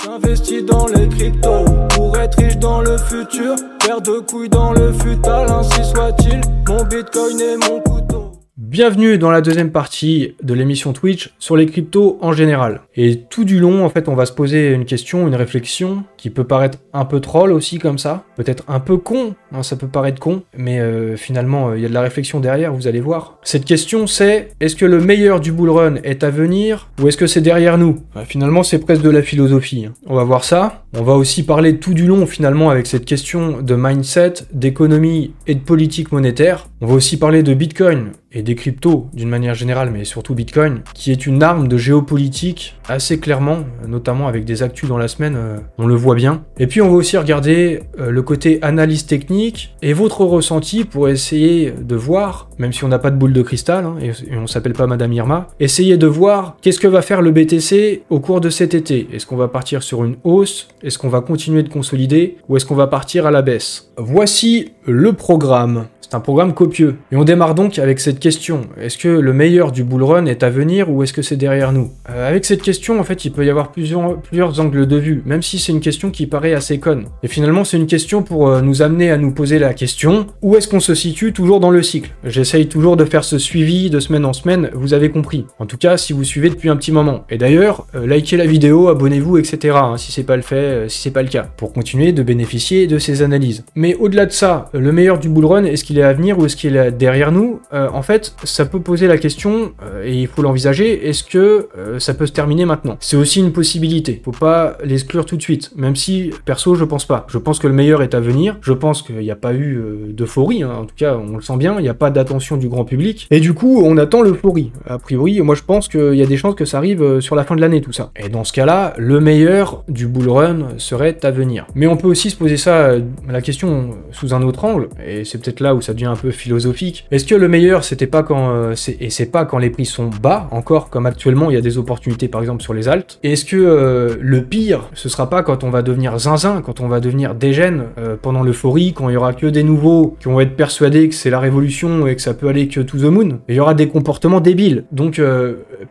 J'investis dans les cryptos pour être riche dans le futur. Paire de couilles dans le futal, ainsi soit-il. Mon bitcoin est mon couteau. Bienvenue dans la deuxième partie de l'émission Twitch sur les cryptos en général. Et tout du long, en fait, on va se poser une question, une réflexion qui peut paraître un peu troll aussi comme ça, peut-être un peu con, hein, ça peut paraître con, mais finalement, il y a de la réflexion derrière, vous allez voir. Cette question, c'est est-ce que le meilleur du bull run est à venir ou est-ce que c'est derrière nous? Finalement, c'est presque de la philosophie. Hein. On va voir ça. On va aussi parler tout du long, finalement, avec cette question de mindset, d'économie et de politique monétaire. On va aussi parler de Bitcoin et des cryptos d'une manière générale, mais surtout Bitcoin, qui est une arme de géopolitique assez clairement, notamment avec des actus dans la semaine, on le voit bien. Et puis on va aussi regarder le côté analyse technique et votre ressenti pour essayer de voir, même si on n'a pas de boule de cristal, hein, et on s'appelle pas Madame Irma, essayer de voir qu'est-ce que va faire le BTC au cours de cet été. Est-ce qu'on va partir sur une hausse? Est-ce qu'on va continuer de consolider? Ou est-ce qu'on va partir à la baisse? Voici le programme. C'est un programme copieux. Et on démarre donc avec cette question. Est-ce que le meilleur du bull run est à venir ou est-ce que c'est derrière nous? Avec cette question, en fait, il peut y avoir plusieurs angles de vue, même si c'est une question qui paraît assez conne. Et finalement, c'est une question pour nous amener à nous poser la question, où est-ce qu'on se situe toujours dans le cycle? J'essaye toujours de faire ce suivi de semaine en semaine, vous avez compris. En tout cas, si vous suivez depuis un petit moment. Et d'ailleurs, likez la vidéo, abonnez-vous, etc. Hein, si c'est pas le fait, si c'est pas le cas, pour continuer de bénéficier de ces analyses. Mais au-delà de ça, le meilleur du bull run, est-ce qu'il est à venir ou est-ce qu'il est derrière nous? En fait, ça peut poser la question, et il faut l'envisager, est-ce que ça peut se terminer maintenant? C'est aussi une possibilité, faut pas l'exclure tout de suite, même si, perso, je pense pas. Je pense que le meilleur est à venir, je pense qu'il n'y a pas eu d'euphorie, hein. En tout cas, on le sent bien, il n'y a pas d'attention du grand public, et du coup, on attend l'euphorie. A priori, moi je pense qu'il y a des chances que ça arrive sur la fin de l'année, tout ça. Et dans ce cas-là, le meilleur du bull run serait à venir. Mais on peut aussi se poser ça, la question sous un autre angle, et c'est peut-être là où ça devient un peu philosophique. Est-ce que le meilleur, c'était pas quand c'est pas quand les prix sont bas, encore comme actuellement il y a des opportunités par exemple sur les alts? Et est-ce que le pire, ce sera pas quand on va devenir zinzin, quand on va devenir dégène pendant l'euphorie, quand il y aura que des nouveaux qui vont être persuadés que c'est la révolution et que ça peut aller que to the moon? Et il y aura des comportements débiles. Donc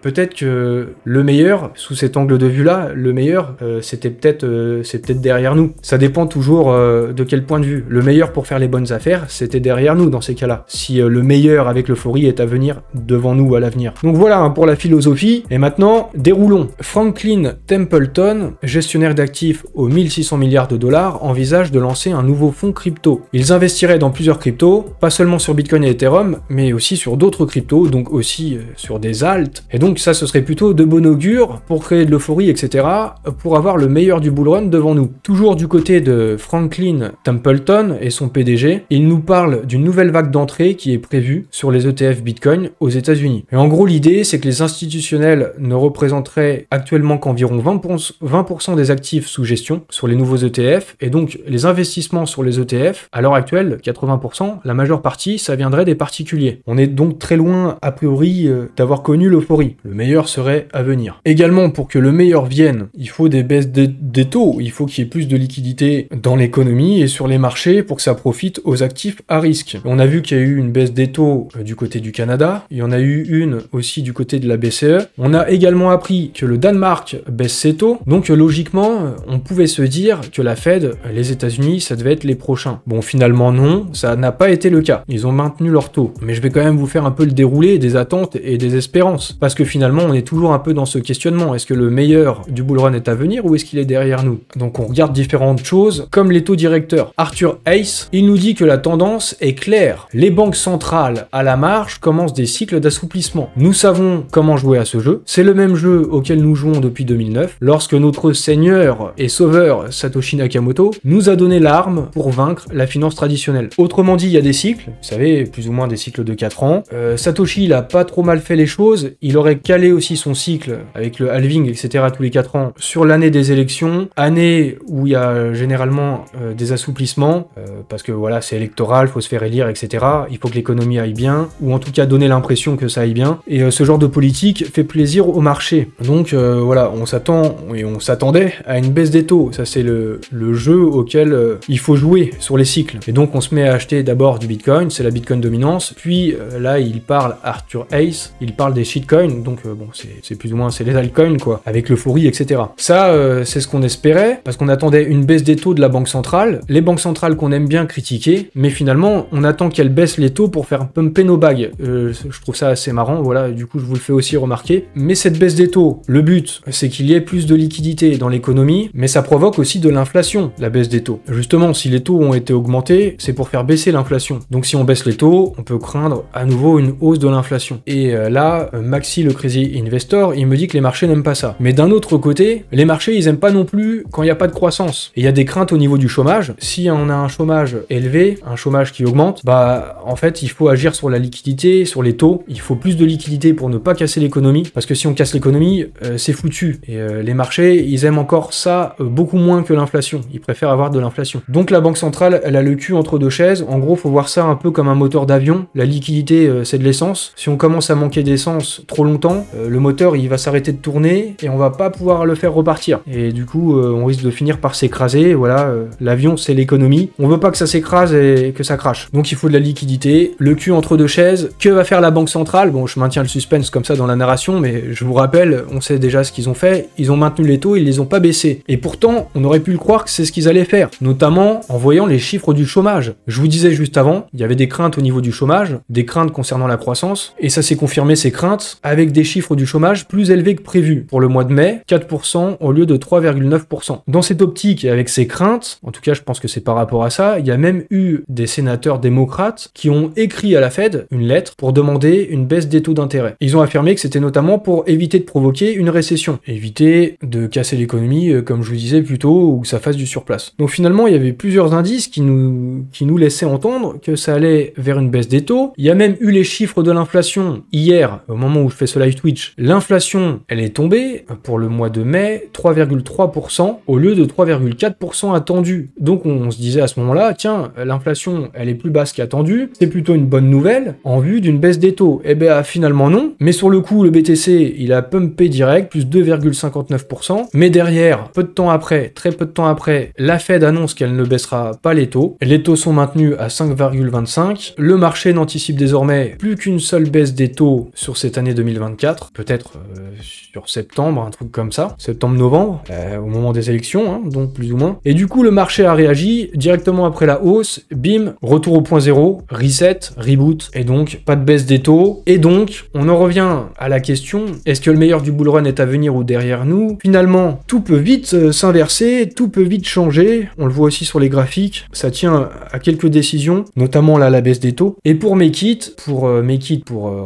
peut-être que le meilleur, sous cet angle de vue-là, le meilleur, c'est peut-être derrière nous. Ça dépend toujours de quel point de vue. Le meilleur pour faire les bonnes affaires, c'était derrière nous dans ces cas-là. Si le meilleur avec l'euphorie est à venir devant nous à l'avenir. Donc voilà hein, pour la philosophie. Et maintenant, déroulons. Franklin Templeton, gestionnaire d'actifs aux 1600 milliards de dollars, envisage de lancer un nouveau fonds crypto. Ils investiraient dans plusieurs cryptos, pas seulement sur Bitcoin et Ethereum, mais aussi sur d'autres cryptos, donc aussi sur des alts. Et donc ça, ce serait plutôt de bon augure pour créer de l'euphorie, etc., pour avoir le meilleur du bull run devant nous. Toujours du côté de Franklin Templeton et son PDG, il nous parle d'une nouvelle vague d'entrée qui est prévue sur les ETF Bitcoin aux États-Unis. Et en gros, l'idée, c'est que les institutionnels ne représenteraient actuellement qu'environ 20% des actifs sous gestion sur les nouveaux ETF, et donc les investissements sur les ETF, à l'heure actuelle, 80%, la majeure partie, ça viendrait des particuliers. On est donc très loin, a priori, d'avoir connu l'euphorie. Le meilleur serait à venir. Également, pour que le meilleur vienne, il faut des baisses des taux, il faut qu'il y ait plus de liquidité dans l'économie et sur les marchés pour que ça profite aux actifs à risque. On a vu qu'il y a eu une baisse des taux du côté du Canada, il y en a eu une aussi du côté de la BCE. On a également appris que le Danemark baisse ses taux, donc logiquement, on pouvait se dire que la Fed, les États-Unis, ça devait être les prochains. Bon, finalement non, ça n'a pas été le cas. Ils ont maintenu leur taux. Mais je vais quand même vous faire un peu le déroulé des attentes et des espérances, parce que finalement, on est toujours un peu dans ce questionnement. Est-ce que le meilleur du bull run est à venir ou est-ce qu'il est derrière nous? Donc on regarde différentes choses, comme les taux directeurs. Arthur Hayes, il nous dit que la tendance est claire. Les banques centrales à la marge commencent des cycles d'assouplissement. Nous savons comment jouer à ce jeu. C'est le même jeu auquel nous jouons depuis 2009, lorsque notre seigneur et sauveur Satoshi Nakamoto nous a donné l'arme pour vaincre la finance traditionnelle. Autrement dit, il y a des cycles, vous savez, plus ou moins des cycles de 4 ans. Satoshi, il a pas trop mal fait les choses, il aurait calé aussi son cycle avec le halving, etc. tous les 4 ans sur l'année des élections, année où il y a généralement des assouplissements, parce que voilà, c'est électoral, faut se faire faire élire, etc. Il faut que l'économie aille bien, ou en tout cas donner l'impression que ça aille bien. Et ce genre de politique fait plaisir au marché. Donc voilà, on s'attend et on s'attendait à une baisse des taux. Ça c'est le jeu auquel il faut jouer sur les cycles. Et donc on se met à acheter d'abord du Bitcoin, c'est la Bitcoin dominance, puis là il parle, Arthur Hayes, il parle des shitcoins, donc bon c'est plus ou moins c'est les altcoins quoi, avec l'euphorie, etc. Ça c'est ce qu'on espérait, parce qu'on attendait une baisse des taux de la banque centrale, les banques centrales qu'on aime bien critiquer, mais finalement on attend qu'elles baissent les taux pour faire pumper nos bagues. Je trouve ça assez marrant, voilà, du coup je vous le fais aussi remarquer. Mais cette baisse des taux, le but c'est qu'il y ait plus de liquidité dans l'économie, mais ça provoque aussi de l'inflation, la baisse des taux. Justement, si les taux ont été augmentés, c'est pour faire baisser l'inflation. Donc si on baisse les taux, on peut craindre à nouveau une hausse de l'inflation. Et là, Maxi le Crazy Investor, il me dit que les marchés n'aiment pas ça. Mais d'un autre côté, les marchés, ils aiment pas non plus quand il n'y a pas de croissance. Et il y a des craintes au niveau du chômage. Si on a un chômage élevé, un chômage qui augmente, bah en fait, il faut agir sur la liquidité, sur les taux. Il faut plus de liquidité pour ne pas casser l'économie, parce que si on casse l'économie, c'est foutu. Et les marchés, ils aiment encore ça beaucoup moins que l'inflation. Ils préfèrent avoir de l'inflation. Donc la banque centrale, elle a le cul entre deux chaises. En gros, faut voir ça un peu comme un moteur d'avion. La liquidité, c'est de l'essence. Si on commence à manquer d'essence trop longtemps, le moteur, il va s'arrêter de tourner et on va pas pouvoir le faire repartir. Et du coup, on risque de finir par s'écraser. Voilà, l'avion, c'est l'économie. On veut pas que ça s'écrase et que ça crache. Donc il faut de la liquidité, le cul entre deux chaises. Que va faire la banque centrale? Bon, je maintiens le suspense comme ça dans la narration, mais je vous rappelle, on sait déjà ce qu'ils ont fait. Ils ont maintenu les taux, ils les ont pas baissés. Et pourtant, on aurait pu le croire que c'est ce qu'ils allaient faire, notamment en voyant les chiffres du chômage. Je vous disais juste avant, il y avait des craintes au niveau du chômage, des craintes concernant la croissance, et ça s'est confirmé ces craintes avec des chiffres du chômage plus élevés que prévu. Pour le mois de mai, 4% au lieu de 3,9%. Dans cette optique et avec ces craintes, en tout cas je pense que c'est par rapport à ça, il y a même eu des sénateurs démocrates qui ont écrit à la Fed une lettre pour demander une baisse des taux d'intérêt. Ils ont affirmé que c'était notamment pour éviter de provoquer une récession, éviter de casser l'économie, comme je vous disais plus tôt, ou que ça fasse du surplace. Donc finalement, il y avait plusieurs indices qui nous laissaient entendre que ça allait vers une baisse des taux. Il y a même eu les chiffres de l'inflation hier, au moment où je fais ce live Twitch. L'inflation, elle est tombée pour le mois de mai, 3,3% au lieu de 3,4% attendu. Donc on se disait à ce moment-là, tiens, l'inflation, elle est plus basse qu'attendue, c'est plutôt une bonne nouvelle en vue d'une baisse des taux. Eh ben finalement non, mais sur le coup, le BTC, il a pumpé direct, plus 2,59%, mais derrière, peu de temps après, très peu de temps après, la Fed annonce qu'elle ne baissera pas les taux. Les taux sont maintenus à 5,25. Le marché n'anticipe désormais plus qu'une seule baisse des taux sur cette année 2024, peut-être sur septembre, un truc comme ça, septembre-novembre, au moment des élections, hein, donc plus ou moins. Et du coup, le marché a réagi directement après la hausse, bim, retour au point zéro, reset, reboot, et donc pas de baisse des taux. Et donc, on en revient à la question, est-ce que le meilleur du bull run est à venir ou derrière nous? Finalement, tout peut vite s'inverser, tout peut vite changer, on le voit aussi sur les graphiques, ça tient à quelques décisions, notamment là la baisse des taux. Et pour Make It, pour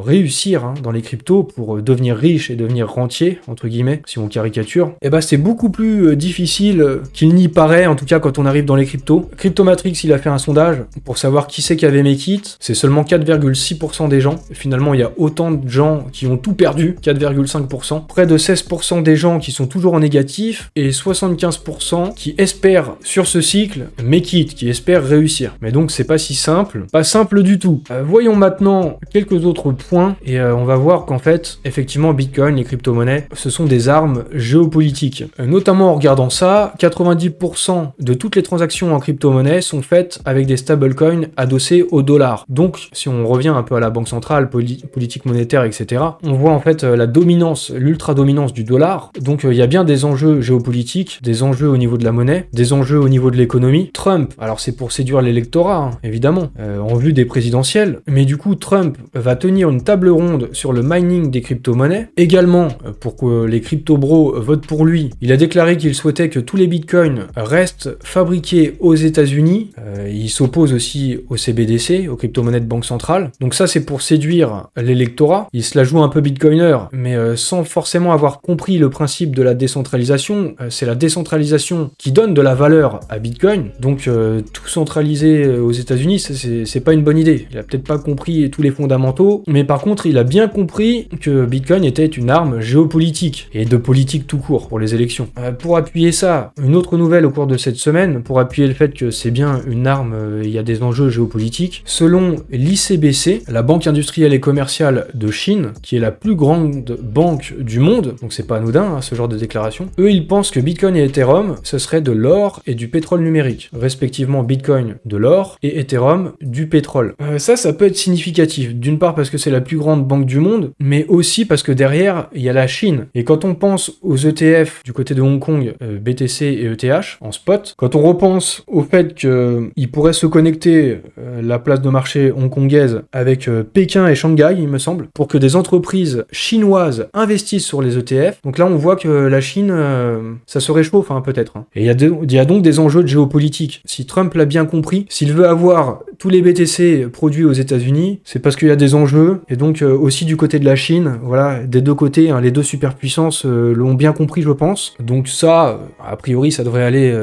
réussir hein, dans les cryptos, pour devenir riche et devenir rentier, entre guillemets, si on caricature, et bah c'est beaucoup plus difficile qu'il n'y paraît, en tout cas quand on arrive dans les cryptos. Cryptomatrix, il a fait un sondage pour savoir qui c'est qui avait Make It, c'est seulement 4,6% des gens. Finalement, il y a autant de gens qui ont tout perdu, 4,5%. Près de 16% des gens qui sont toujours en négatif et 75% qui espèrent sur ce cycle Make It, qui espèrent réussir. Mais donc c'est pas si simple, pas simple du tout. Voyons maintenant quelques autres points et on va voir qu'en fait, effectivement, Bitcoin, les crypto-monnaies, ce sont des armes géopolitiques. Notamment en regardant ça, 90% de toutes les transactions en crypto-monnaie sont faites avec des stablecoins adossés au dollar. Donc, si on revient un peu à la banque centrale, politique monétaire, etc., on voit en fait la dominance, l'ultra-dominance du dollar. Donc, il y a bien des enjeux géopolitiques, des enjeux au niveau de la monnaie, des enjeux au niveau de l'économie. Trump, alors c'est pour séduire l'électorat, hein, évidemment, en vue des présidentielles, mais du coup, Trump va tenir une table ronde sur le mining des crypto-monnaies, également pour que les crypto-bros votent pour lui. Il a déclaré qu'il souhaitait que tous les bitcoins restent fabriqués aux États-Unis. Il s'oppose aussi au CBDC, aux crypto-monnaies de banque centrale. Donc ça, c'est pour séduire l'électorat. Il se la joue un peu bitcoiner, mais sans forcément avoir compris le principe de la décentralisation. C'est la décentralisation qui donne de la valeur à Bitcoin. Donc tout centraliser aux États-Unis, c'est pas une bonne idée. Il a peut-être pas compris tous les fondamentaux, mais par contre, il a bien compris que Bitcoin était une arme géopolitique et de politique tout court pour les élections. Pour appuyer ça, une autre nouvelle au cours de cette semaine, pour appuyer le fait que c'est bien une arme, il y a des enjeux enjeux géopolitiques. Selon l'ICBC, la Banque industrielle et commerciale de Chine, qui est la plus grande banque du monde, donc c'est pas anodin ce genre de déclaration, eux ils pensent que Bitcoin et Ethereum, ce serait de l'or et du pétrole numérique, respectivement Bitcoin de l'or et Ethereum du pétrole. Ça peut être significatif, d'une part parce que c'est la plus grande banque du monde, mais aussi parce que derrière, il y a la Chine. Et quand on pense aux ETF du côté de Hong Kong, BTC et ETH, en spot, quand on repense au fait qu'ils pourraient se connecter la place de marché hongkongaise avec Pékin et Shanghai, il me semble, pour que des entreprises chinoises investissent sur les ETF. Donc là, on voit que la Chine, ça se réchauffe peut-être. Et il y a donc des enjeux de géopolitique. Si Trump l'a bien compris, s'il veut avoir tous les BTC produits aux États-Unis, c'est parce qu'il y a des enjeux. Et donc aussi du côté de la Chine, voilà, des deux côtés, les deux superpuissances l'ont bien compris, je pense. Donc ça, a priori, ça devrait aller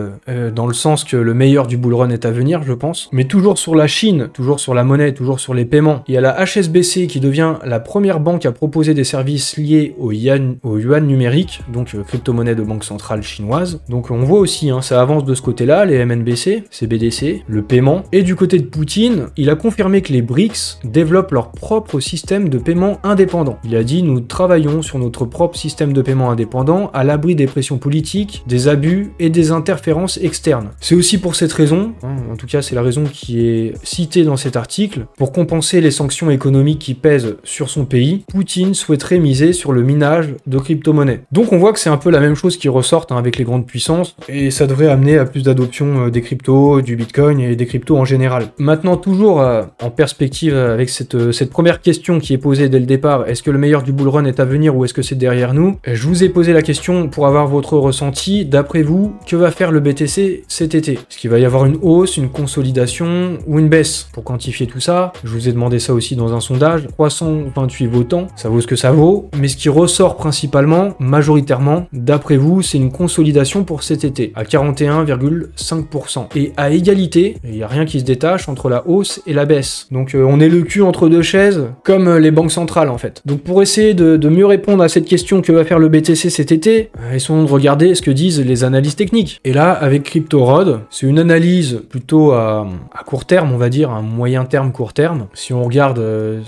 dans le sens que le meilleur du bull run est à venir, je pense. Mais toujours sur la Chine, toujours sur la monnaie, toujours sur les paiements, il y a la HSBC qui devient la première banque à proposer des services liés au yuan numérique, donc crypto-monnaie de banque centrale chinoise. Donc on voit aussi, ça avance de ce côté-là, les MNBC, CBDC, le paiement. Et du côté de Poutine, il a confirmé que les BRICS développent leur propre système de paiement indépendant. Il a dit: nous travaillons sur notre propre système de paiement indépendant à l'abri des pressions politiques, des abus et des interférences externes. C'est aussi pour cette raison, en tout cas c'est la raison qui est citée dans cet article, pour compenser les sanctions économiques qui pèsent sur son pays, Poutine souhaiterait miser sur le minage de crypto-monnaies. Donc on voit que c'est un peu la même chose qui ressort avec les grandes puissances, et ça devrait amener à plus d'adoption des cryptos, du bitcoin et des cryptos en général. Maintenant, toujours en perspective avec cette première question qui est posée dès le départ, est-ce que le meilleur du bull run est à venir ou est-ce que c'est derrière nous? Je vous ai posé la question pour avoir votre ressenti. D'après vous, que va faire le BTC cet été? Est-ce qu'il va y avoir une hausse, une consolidation ou une baisse? Pour quantifier tout ça, je vous ai demandé ça aussi dans un sondage. 328 votants, ça vaut ce que ça vaut, mais ce qui ressort principalement, majoritairement, d'après vous, c'est une consolidation pour cet été, à 41,5%. Et à égalité, il n'y a rien qui se détache entre la hausse et la baisse. Donc on est le cul entre deux chaises, comme les banques centrales en fait. Donc pour essayer de mieux répondre à cette question, que va faire le BTC cet été, essayons de regarder ce que disent les analyses techniques. Et là, avec CryptoRod, c'est une analyse plutôt à court terme, on va dire, un moyen terme, court terme. Si on regarde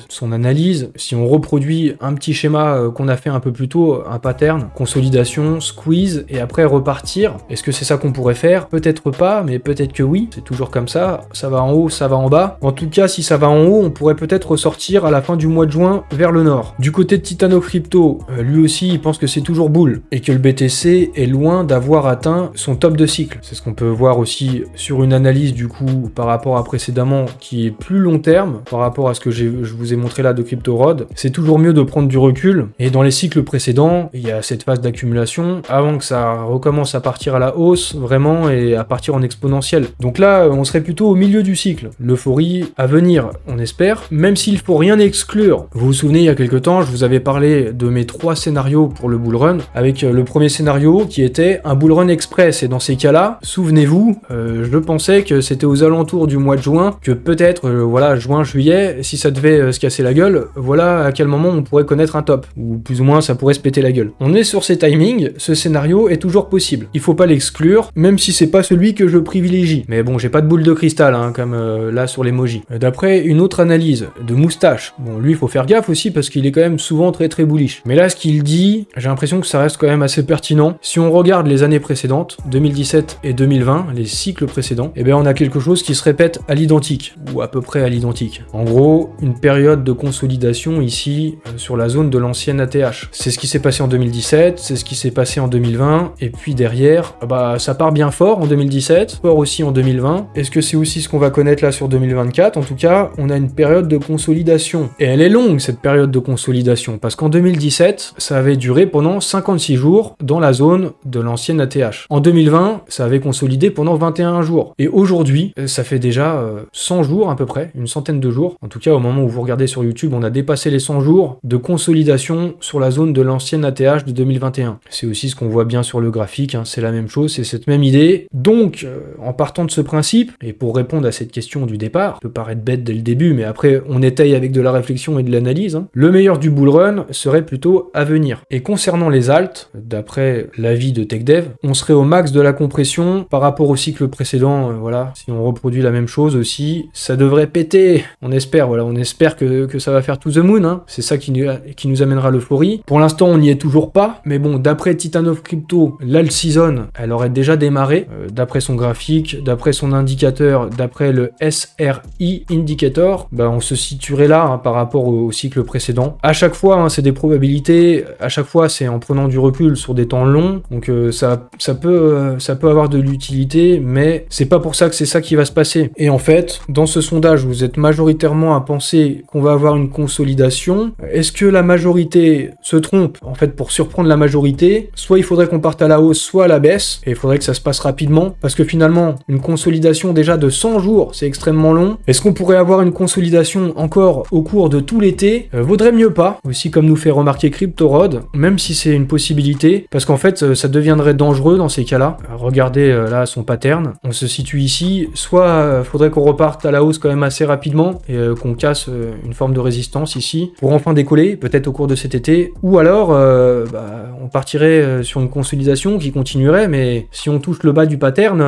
son analyse, si on reproduit un petit schéma qu'on a fait un peu plus tôt, un pattern, consolidation, squeeze, et après repartir, est-ce que c'est ça qu'on pourrait faire? Peut-être pas, mais peut-être que oui. C'est toujours comme ça va en haut, ça va en bas. En tout cas, si ça va en haut, on pourrait peut-être ressortir à la fin du mois de juin vers le nord. Du côté de Titano Crypto, lui aussi, il pense que c'est toujours bull, et que le BTC est loin d'avoir atteint son top de cycle. C'est ce qu'on peut voir aussi sur une analyse du coup par rapport à précédemment qui est plus long terme, par rapport à ce que je vous ai montré là de CryptoRod. C'est toujours mieux de prendre du recul, et dans les cycles précédents, il y a cette phase d'accumulation avant que ça recommence à partir à la hausse vraiment et à partir en exponentiel. Donc là, on serait plutôt au milieu du cycle. L'euphorie à venir, on espère, même s'il faut rien exclure. Vous vous souvenez, il y a quelques temps, je vous avais parlé de mes 3 scénarios pour le bull run, avec le premier scénario qui était un bull run express, et dans ces cas-là, souvenez-vous, je pensais que c'était aux alentours du mois de juin, que peut-être, voilà, juin, juillet, si ça devait se casser la gueule, voilà à quel moment on pourrait connaître un top, ou plus ou moins ça pourrait se péter la gueule. On est sur ces timings, ce scénario est toujours possible. Il faut pas l'exclure, même si c'est pas celui que je privilégie. Mais bon, j'ai pas de boule de cristal, comme là sur l'emoji. D'après une autre analyse de Moustache, bon, lui il faut faire gaffe aussi parce qu'il est quand même souvent très très bullish. Mais là, ce qu'il dit, j'ai l'impression que ça reste quand même assez pertinent. Si on regarde les années précédentes, 2017 et 2020, les cycles précédents, eh bien on a quelque chose qui se répète à l'identique, ou à peu près à l'identique. En gros, une période de consolidation ici sur la zone de l'ancienne ATH. C'est ce qui s'est passé en 2017, c'est ce qui s'est passé en 2020, et puis derrière, ça part bien fort en 2017, fort aussi en 2020. Est-ce que c'est aussi ce qu'on va connaître là sur 2024? En tout cas, on a une période de consolidation. Et elle est longue, cette période de consolidation, parce qu'en 2017, ça avait duré pendant 56 jours dans la zone de l'ancienne ATH. En 2020, ça avait consolidé pendant 21 jours. Et aujourd'hui, ça fait déjà 100 jours à peu près, une centaine de jours. En tout cas, au moment où vous regardez sur YouTube, on a dépassé les 100 jours de consolidation sur la zone de l'ancienne ATH de 2021. C'est aussi ce qu'on voit bien sur le graphique, c'est la même chose, c'est cette même idée. Donc, en partant de ce principe, et pour répondre à cette question du départ, ça peut paraître bête dès le début, mais après, on étaye avec de la réflexion et de l'analyse, le meilleur du bull run serait plutôt à venir. Et concernant les alts, d'après l'avis de TechDev, on serait au max de la compression par rapport au cycle précédent, voilà, si on reproduit la même chose aussi, ça devrait péter. On espère, voilà, on espère que ça va faire to the moon, hein. C'est ça qui nous amènera l'euphorie. Pour l'instant, on n'y est toujours pas, mais bon, d'après Titanov Crypto, l'alt season, elle aurait déjà démarré, d'après son graphique, d'après son indicateur, d'après le SRI Indicator, bah, on se situerait là, hein, par rapport au cycle précédent. À chaque fois, hein, c'est des probabilités, à chaque fois, c'est en prenant du recul sur des temps longs, donc ça peut avoir de l'utilité, mais c'est pas pour ça que c'est ça qui va se passer. Et en fait, dans ce sondage, vous êtes majoritairement à penser qu'on va avoir une consolidation. Est-ce que la majorité se trompe? En fait, pour surprendre la majorité, soit il faudrait qu'on parte à la hausse, soit à la baisse, et il faudrait que ça se passe rapidement, parce que finalement, une consolidation déjà de 100 jours, c'est extrêmement long. Est-ce qu'on pourrait avoir une consolidation encore au cours de tout l'été? Vaudrait mieux pas, aussi comme nous fait remarquer CryptoRod, même si c'est une possibilité, parce qu'en fait, ça deviendrait dangereux dans ces cas-là. Regardez là son pattern, on se situe ici, soit faudrait qu'on reparte à la hausse quand même assez rapidement, et qu'on casse une forme de résistance ici, pour enfin décoller, peut-être au cours de cet été, ou alors on partirait sur une consolidation qui continuerait, mais si on touche le bas du pattern,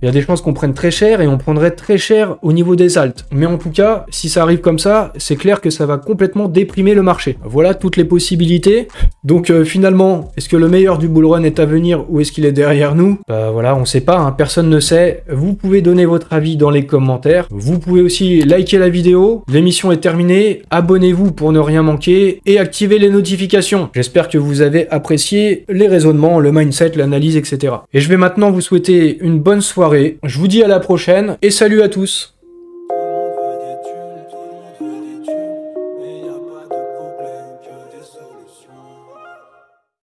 il y a des chances qu'on prenne très cher, et on prendrait très cher au niveau des alts. Mais en tout cas, si ça arrive comme ça, c'est clair que ça va complètement déprimer le marché. Voilà toutes les possibilités. Donc finalement, est-ce que le meilleur du bull run est à venir, ou est-ce qu'il est derrière nous? Voilà, on sait pas, hein, personne ne sait. Vous pouvez donner votre avis dans les commentaires. Vous pouvez aussi liker la vidéo. L'émission est terminée. Abonnez-vous pour ne rien manquer et activez les notifications. J'espère que vous avez apprécié les raisonnements, le mindset, l'analyse, etc. Et je vais maintenant vous souhaiter une bonne soirée. Je vous dis à la prochaine et salut à tous.